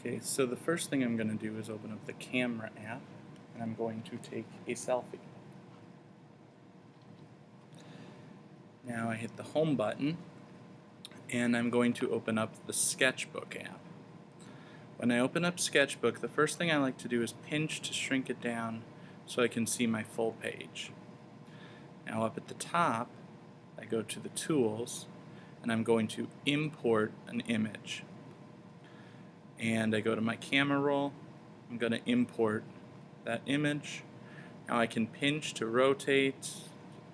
Okay, so the first thing I'm going to do is open up the camera app and I'm going to take a selfie. Now I hit the home button and I'm going to open up the Sketchbook app. When I open up Sketchbook, the first thing I like to do is pinch to shrink it down so I can see my full page. Now up at the top, I go to the tools and I'm going to import an image. And I go to my camera roll, I'm going to import that image. Now I can pinch to rotate,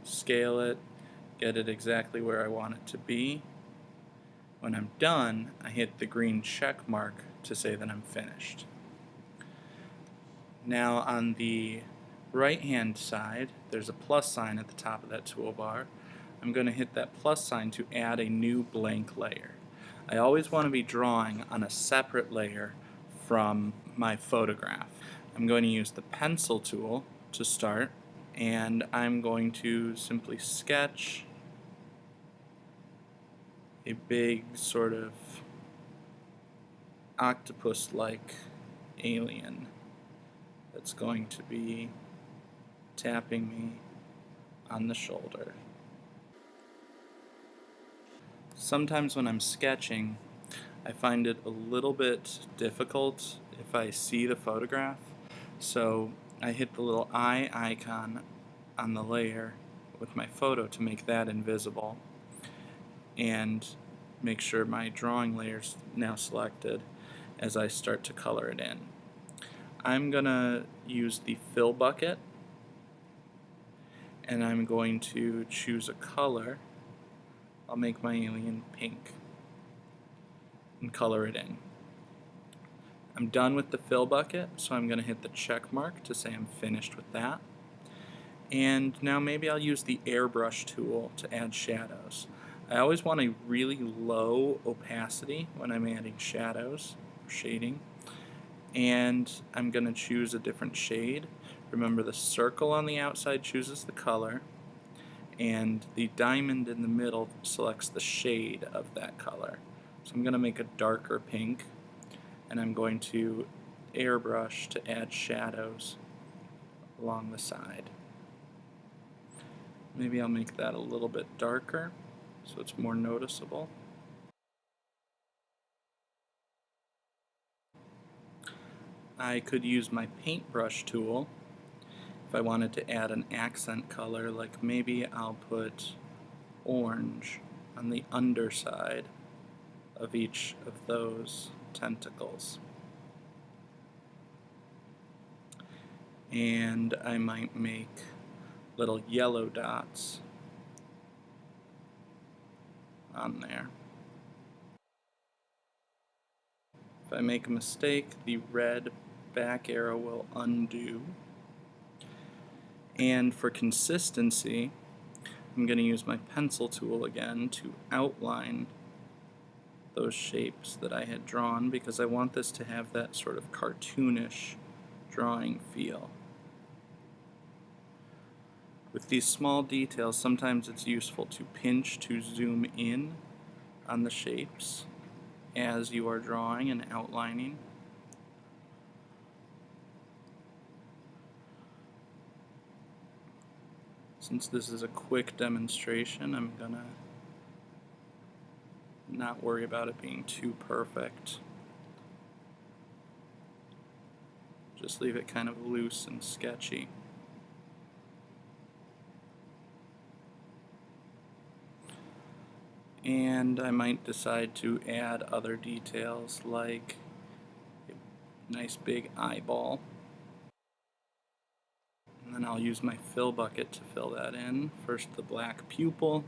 scale it, get it exactly where I want it to be. When I'm done, I hit the green check mark to say that I'm finished. Now on the right hand side, there's a plus sign at the top of that toolbar. I'm going to hit that plus sign to add a new blank layer. I always want to be drawing on a separate layer from my photograph. I'm going to use the pencil tool to start, and I'm going to simply sketch a big sort of octopus-like alien that's going to be tapping me on the shoulder. Sometimes when I'm sketching, I find it a little bit difficult if I see the photograph, so I hit the little eye icon on the layer with my photo to make that invisible and make sure my drawing layer's now selected as I start to color it in. I'm gonna use the fill bucket and I'm going to choose a color. I'll make my alien pink and color it in. I'm done with the fill bucket, so I'm going to hit the check mark to say I'm finished with that. And now maybe I'll use the airbrush tool to add shadows. I always want a really low opacity when I'm adding shadows or shading. And I'm going to choose a different shade. Remember, the circle on the outside chooses the color, and the diamond in the middle selects the shade of that color. So I'm going to make a darker pink, and I'm going to airbrush to add shadows along the side. Maybe I'll make that a little bit darker so it's more noticeable. I could use my paintbrush tool if I wanted to add an accent color, like maybe I'll put orange on the underside of each of those tentacles. And I might make little yellow dots on there. If I make a mistake, the red back arrow will undo. And for consistency, I'm going to use my pencil tool again to outline those shapes that I had drawn, because I want this to have that sort of cartoonish drawing feel. With these small details, sometimes it's useful to pinch to zoom in on the shapes as you are drawing and outlining. Since this is a quick demonstration, I'm gonna not worry about it being too perfect. Just leave it kind of loose and sketchy. And I might decide to add other details like a nice big eyeball. And then I'll use my fill bucket to fill that in. First the black pupil.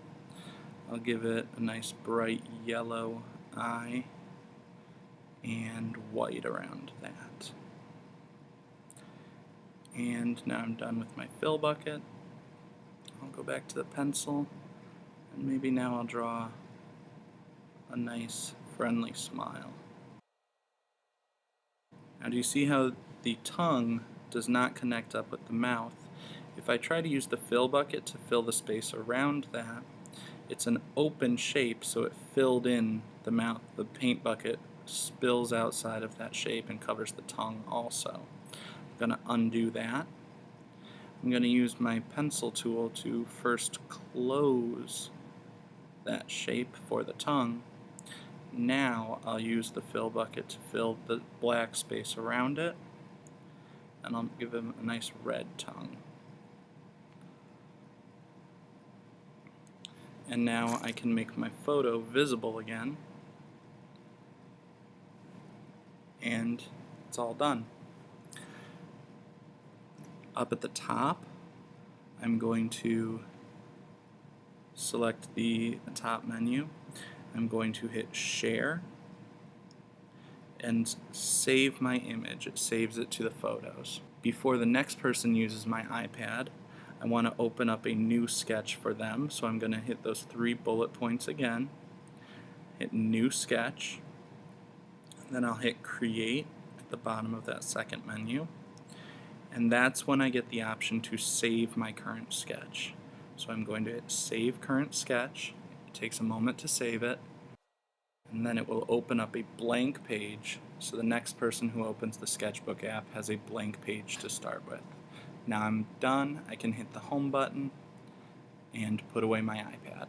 I'll give it a nice bright yellow eye and white around that. And now I'm done with my fill bucket. I'll go back to the pencil, and maybe now I'll draw a nice friendly smile. Now do you see how the tongue does not connect up with the mouth? If I try to use the fill bucket to fill the space around that, it's an open shape, so it filled in the mouth. The paint bucket spills outside of that shape and covers the tongue also. I'm going to undo that. I'm going to use my pencil tool to first close that shape for the tongue. Now I'll use the fill bucket to fill the black space around it, and I'll give him a nice red tongue. And now I can make my photo visible again, and it's all done. Up at the top, I'm going to select the top menu. I'm going to hit Share and save my image. It saves it to the photos. Before the next person uses my iPad, I want to open up a new sketch for them, so I'm going to hit those 3 bullet points again, hit New Sketch, and then I'll hit Create at the bottom of that second menu, and that's when I get the option to save my current sketch. So I'm going to hit Save Current Sketch. It takes a moment to save it, and then it will open up a blank page, so the next person who opens the Sketchbook app has a blank page to start with. Now I'm done. I can hit the home button and put away my iPad.